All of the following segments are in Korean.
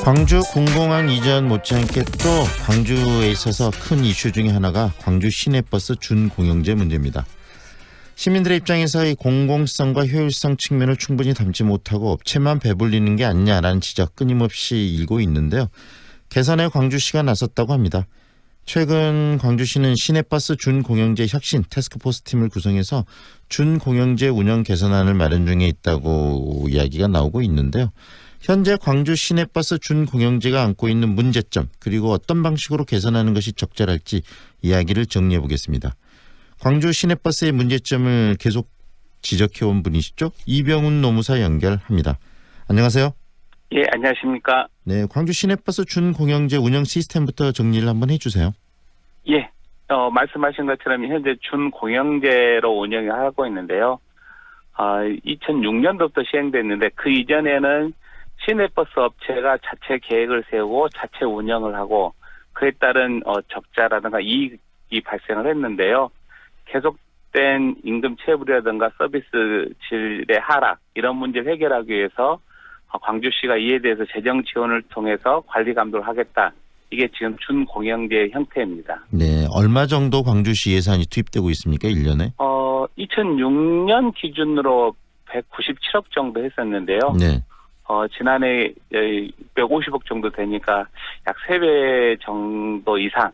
광주 군공항 이전 못지않게 또 광주에 있어서 큰 이슈 중에 하나가 광주 시내버스 준공영제 문제입니다. 시민들의 입장에서 이 공공성과 효율성 측면을 충분히 담지 못하고 업체만 배불리는 게 아니냐라는 지적 끊임없이 일고 있는데요. 개선에 광주시가 나섰다고 합니다. 최근 광주시는 시내버스 준공영제 혁신 태스크포스 팀을 구성해서 준공영제 운영 개선안을 마련 중에 있다고 이야기가 나오고 있는데요. 현재 광주 시내버스 준공영제가 안고 있는 문제점 그리고 어떤 방식으로 개선하는 것이 적절할지 이야기를 정리해 보겠습니다. 광주 시내버스의 문제점을 계속 지적해온 분이시죠? 이병훈 노무사 연결합니다. 안녕하세요. 예, 안녕하십니까. 네, 광주 시내버스 준공영제 운영 시스템부터 정리를 한번 해주세요. 예, 말씀하신 것처럼 현재 준공영제로 운영을 하고 있는데요. 2006년도부터 시행됐는데 그 이전에는 시내버스 업체가 자체 계획을 세우고 자체 운영을 하고 그에 따른 적자라든가 이익이 발생을 했는데요. 계속된 임금 체불이라든가 서비스 질의 하락 이런 문제를 해결하기 위해서 광주시가 이에 대해서 재정 지원을 통해서 관리 감독을 하겠다. 이게 지금 준공영제 형태입니다. 네, 얼마 정도 광주시 예산이 투입되고 있습니까? 1년에? 2006년 기준으로 197억 정도 했었는데요. 네. 지난해 650억 정도 되니까 약 3배 정도 이상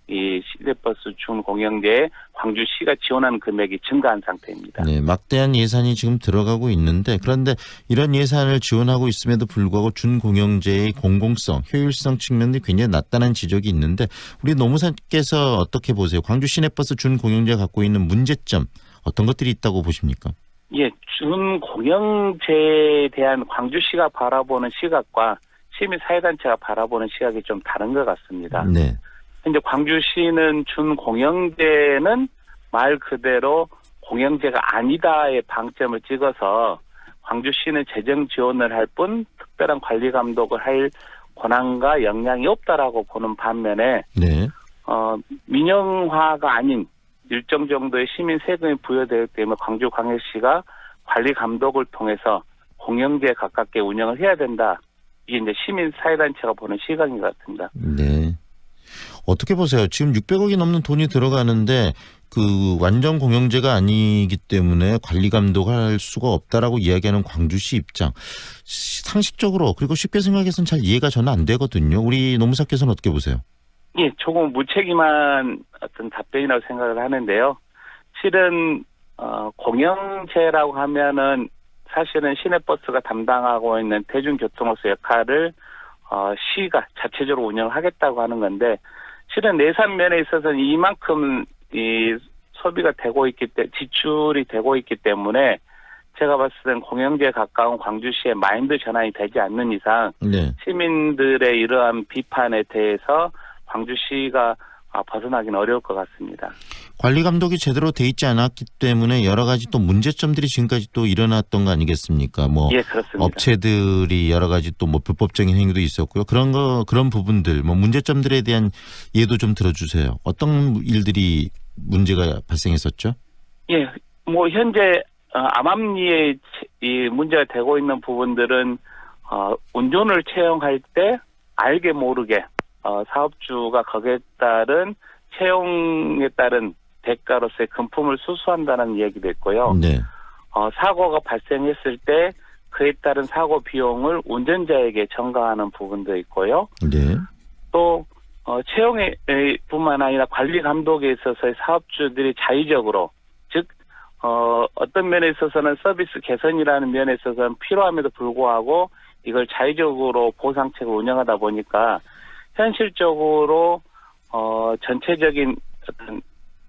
이 시내버스 준공영제에 광주시가 지원하는 금액이 증가한 상태입니다. 네, 막대한 예산이 지금 들어가고 있는데 그런데 이런 예산을 지원하고 있음에도 불구하고 준공영제의 공공성, 효율성 측면이 굉장히 낮다는 지적이 있는데 우리 노무사께서 어떻게 보세요? 광주 시내버스 준공영제가 갖고 있는 문제점 어떤 것들이 있다고 보십니까? 예, 준공영제에 대한 광주시가 바라보는 시각과 시민사회단체가 바라보는 시각이 좀 다른 것 같습니다. 네. 현재 광주시는 준공영제는 말 그대로 공영제가 아니다의 방점을 찍어서 광주시는 재정 지원을 할 뿐 특별한 관리 감독을 할 권한과 역량이 없다라고 보는 반면에 네. 민영화가 아닌 일정 정도의 시민 세금이 부여되기 때문에 광주광역시가 관리 감독을 통해서 공영제에 가깝게 운영을 해야 된다. 이게 이제 시민사회단체가 보는 시각인 것 같습니다. 네. 어떻게 보세요? 지금 600억이 넘는 돈이 들어가는데 그 완전 공영제가 아니기 때문에 관리 감독할 수가 없다라고 이야기하는 광주시 입장. 상식적으로 그리고 쉽게 생각해서는 잘 이해가 저는 안 되거든요. 우리 노무사께서는 어떻게 보세요? 예, 조금 무책임한 어떤 답변이라고 생각을 하는데요. 실은 공영제라고 하면은 사실은 시내버스가 담당하고 있는 대중교통으로서 역할을 시가 자체적으로 운영을 하겠다고 하는 건데 실은 예산 면에 있어서는 이만큼 이 소비가 되고 있기 때문에 지출이 되고 있기 때문에 제가 봤을 때는 공영제에 가까운 광주시의 마인드 전환이 되지 않는 이상 네. 시민들의 이러한 비판에 대해서 광주시가 벗어나기는 어려울 것 같습니다. 관리 감독이 제대로 돼 있지 않았기 때문에 여러 가지 또 문제점들이 지금까지 또 일어났던 거 아니겠습니까? 뭐 예, 그렇습니다. 업체들이 여러 가지 또 뭐 불법적인 행위도 있었고요. 그런 부분들 뭐 문제점들에 대한 예도 좀 들어주세요. 어떤 일들이 문제가 발생했었죠? 예, 뭐 현재 암암리에 이 문제가 되고 있는 부분들은 운전을 채용할 때 알게 모르게 사업주가 거기에 따른 채용에 따른 대가로서의 금품을 수수한다는 얘기도 있고요. 네. 사고가 발생했을 때 그에 따른 사고 비용을 운전자에게 전가하는 부분도 있고요. 네. 또 채용에 뿐만 아니라 관리 감독에 있어서의 사업주들이 자의적으로 즉 어떤 면에 있어서는 서비스 개선이라는 면에 있어서는 필요함에도 불구하고 이걸 자의적으로 보상책을 운영하다 보니까 현실적으로 전체적인 어떤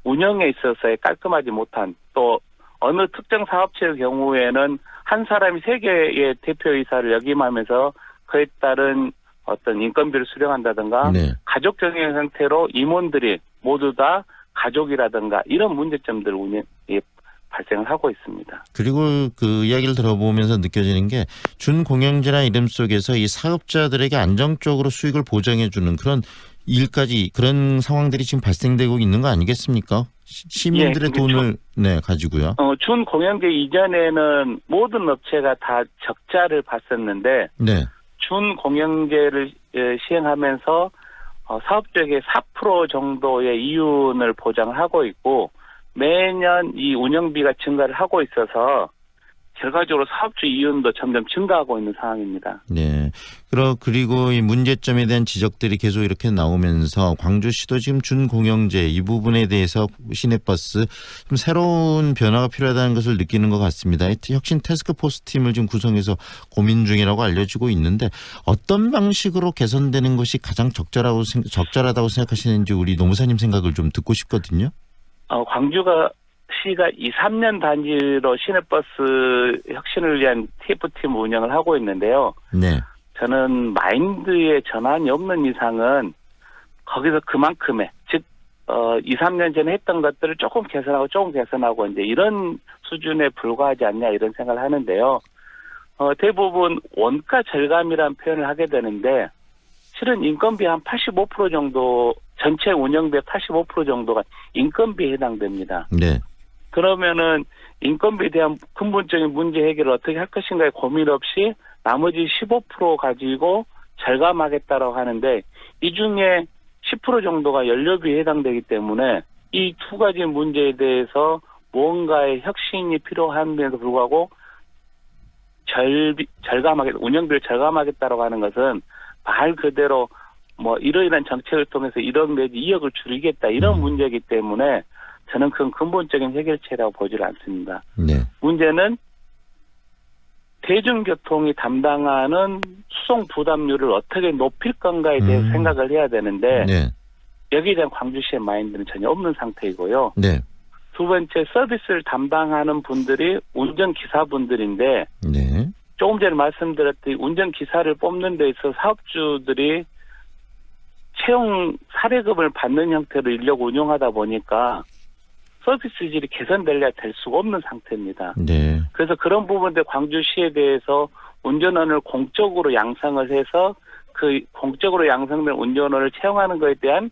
운영에 있어서의 깔끔하지 못한 또 어느 특정 사업체의 경우에는 한 사람이 3개의 대표이사를 역임하면서 그에 따른 어떤 인건비를 수령한다든가 네. 가족적인 형태로 임원들이 모두 다 가족이라든가 이런 문제점들 발생을 하고 있습니다. 그리고 그 이야기를 들어보면서 느껴지는 게 준공영제라는 이름 속에서 이 사업자들에게 안정적으로 수익을 보장해주는 그런 상황들이 지금 발생되고 있는 거 아니겠습니까? 시민들의 예, 돈을 가지고요. 준공영제 이전에는 모든 업체가 다 적자를 봤었는데 네. 준공영제를 시행하면서 사업주에게 4% 정도의 이윤을 보장을 하고 있고 매년 이 운영비가 증가를 하고 있어서 결과적으로 사업주 이윤도 점점 증가하고 있는 상황입니다. 네. 그리고 이 문제점에 대한 지적들이 계속 이렇게 나오면서 광주시도 지금 준공영제 이 부분에 대해서 시내버스 좀 새로운 변화가 필요하다는 것을 느끼는 것 같습니다. 혁신 태스크포스 팀을 지금 구성해서 고민 중이라고 알려지고 있는데 어떤 방식으로 개선되는 것이 가장 적절하다고 생각하시는지 우리 노무사님 생각을 좀 듣고 싶거든요. 시가 2, 3년 단위로 시내버스 혁신을 위한 TF팀 운영을 하고 있는데요. 네. 저는 마인드의 전환이 없는 이상은 거기서 그만큼의 즉 2, 3년 전에 했던 것들을 조금 개선하고 이제 이런 수준에 불과하지 않냐 이런 생각을 하는데요. 대부분 원가 절감이라는 표현을 하게 되는데 실은 인건비 한 85% 정도 전체 운영비의 85% 정도가 인건비에 해당됩니다. 네. 그러면은 인건비에 대한 근본적인 문제 해결을 어떻게 할 것인가에 고민 없이 나머지 15% 가지고 절감하겠다라고 하는데 이 중에 10% 정도가 연료비에 해당되기 때문에 이 두 가지 문제에 대해서 무언가의 혁신이 필요함에도 불구하고 운영비를 절감하겠다라고 하는 것은 말 그대로 이러이러한 정책을 통해서 1억 내지 2억을 줄이겠다 이런 문제이기 때문에 저는 그건 근본적인 해결책이라고 보질 않습니다. 네. 문제는 대중교통이 담당하는 수송 부담률을 어떻게 높일 건가에 대해서 생각을 해야 되는데 네. 여기에 대한 광주시의 마인드는 전혀 없는 상태이고요. 네. 두 번째 서비스를 담당하는 분들이 운전기사분들인데 네. 조금 전에 말씀드렸듯이 운전기사를 뽑는 데 있어서 사업주들이 채용 사례금을 받는 형태로 인력 운영하다 보니까 서비스 질이 개선될래야 될 수가 없는 상태입니다. 네. 그래서 그런 부분들 광주시에 대해서 운전원을 공적으로 양성을 해서 그 공적으로 양성된 운전원을 채용하는 것에 대한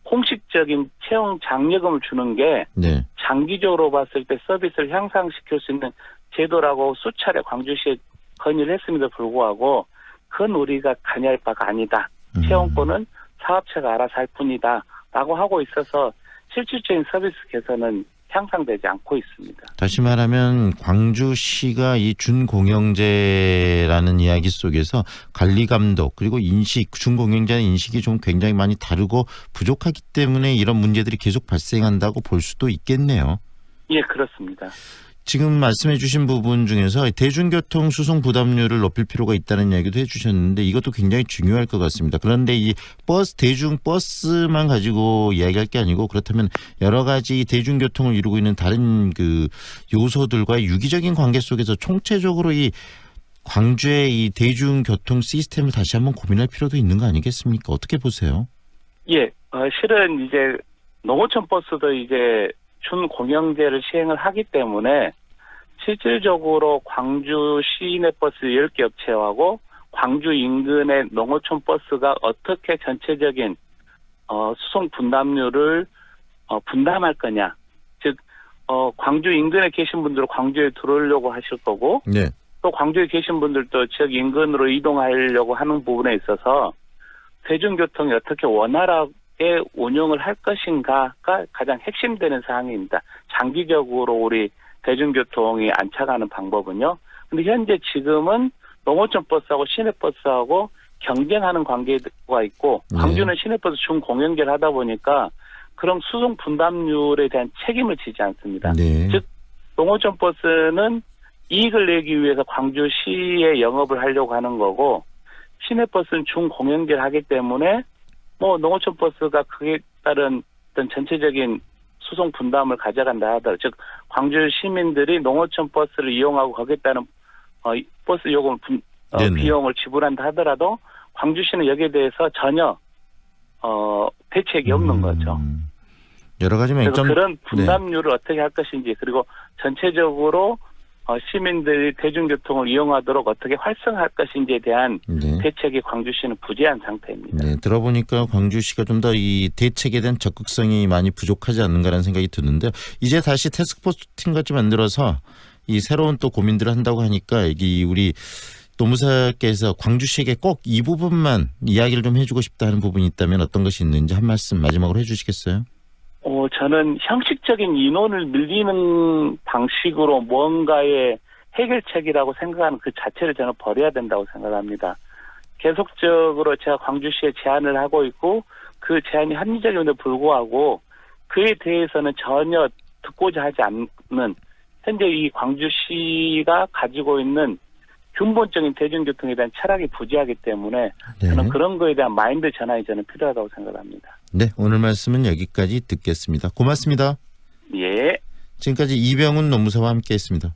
공식적인 채용 장려금을 주는 게 네. 장기적으로 봤을 때 서비스를 향상시킬 수 있는 제도라고 수차례 광주시에 건의를 했음에도 불구하고 그건 우리가 관여할 바가 아니다. 채용권은 사업체가 알아서 할 뿐이다. 라고 하고 있어서 실질적인 서비스 개선은 향상되지 않고 있습니다. 다시 말하면 광주시가 이 준공영제라는 이야기 속에서 관리 감독 그리고 준공영제의 인식이 좀 굉장히 많이 다르고 부족하기 때문에 이런 문제들이 계속 발생한다고 볼 수도 있겠네요. 예, 그렇습니다. 지금 말씀해 주신 부분 중에서 대중교통 수송 부담률을 높일 필요가 있다는 이야기도 해 주셨는데 이것도 굉장히 중요할 것 같습니다. 그런데 이 대중 버스만 가지고 이야기할 게 아니고 그렇다면 여러 가지 대중교통을 이루고 있는 다른 그 요소들과의 유기적인 관계 속에서 총체적으로 이 광주의 이 대중교통 시스템을 다시 한번 고민할 필요도 있는 거 아니겠습니까? 어떻게 보세요? 예, 실은 이제 농어촌 버스도 이제 준공영제를 시행을 하기 때문에 실질적으로 광주 시내버스 10개 업체하고 광주 인근의 농어촌 버스가 어떻게 전체적인 수송 분담률을 분담할 거냐. 즉 광주 인근에 계신 분들은 광주에 들어오려고 하실 거고 네. 또 광주에 계신 분들도 지역 인근으로 이동하려고 하는 부분에 있어서 대중교통이 어떻게 원활하게 운영을 할 것인가가 가장 핵심되는 사항입니다. 장기적으로 우리 대중교통이 안착하는 방법은요. 근데 현재 지금은 농어촌 버스하고 시내버스하고 경쟁하는 관계가 있고 광주는 시내버스 준공영제를 하다 보니까 그런 수송 분담률에 대한 책임을 지지 않습니다. 네. 즉 농어촌 버스는 이익을 내기 위해서 광주시에 영업을 하려고 하는 거고 시내버스는 준공영제를 하기 때문에 농어촌 버스가 그에 따른 어떤 전체적인 수송 분담을 가져간다 하더라도 즉 광주 시민들이 농어촌 버스를 이용하고 거기에 따른 버스 요금 비용을 지불한다 하더라도 광주시는 여기에 대해서 전혀 대책이 없는 거죠. 여러 가지 맹점. 그래서 그런 분담률을 어떻게 할 것인지 그리고 전체적으로 시민들이 대중교통을 이용하도록 어떻게 활성화할 것인지에 대한 대책이 광주시는 부재한 상태입니다. 네, 들어보니까 광주시가 좀 더 이 대책에 대한 적극성이 많이 부족하지 않는가라는 생각이 드는데 이제 다시 태스크포스 팀 같이 만들어서 이 새로운 또 고민들을 한다고 하니까 우리 노무사께서 광주시에게 꼭 이 부분만 이야기를 좀 해주고 싶다 하는 부분이 있다면 어떤 것이 있는지 한 말씀 마지막으로 해주시겠어요? 저는 형식적인 인원을 늘리는 방식으로 뭔가의 해결책이라고 생각하는 그 자체를 저는 버려야 된다고 생각합니다. 계속적으로 제가 광주시에 제안을 하고 있고 그 제안이 합리적임에도 불구하고 그에 대해서는 전혀 듣고자 하지 않는 현재 이 광주시가 가지고 있는 근본적인 대중교통에 대한 철학이 부재하기 때문에 저는 그런 거에 대한 마인드 전환이 저는 필요하다고 생각합니다. 네, 오늘 말씀은 여기까지 듣겠습니다. 고맙습니다. 예. 지금까지 이병훈 노무사와 함께했습니다.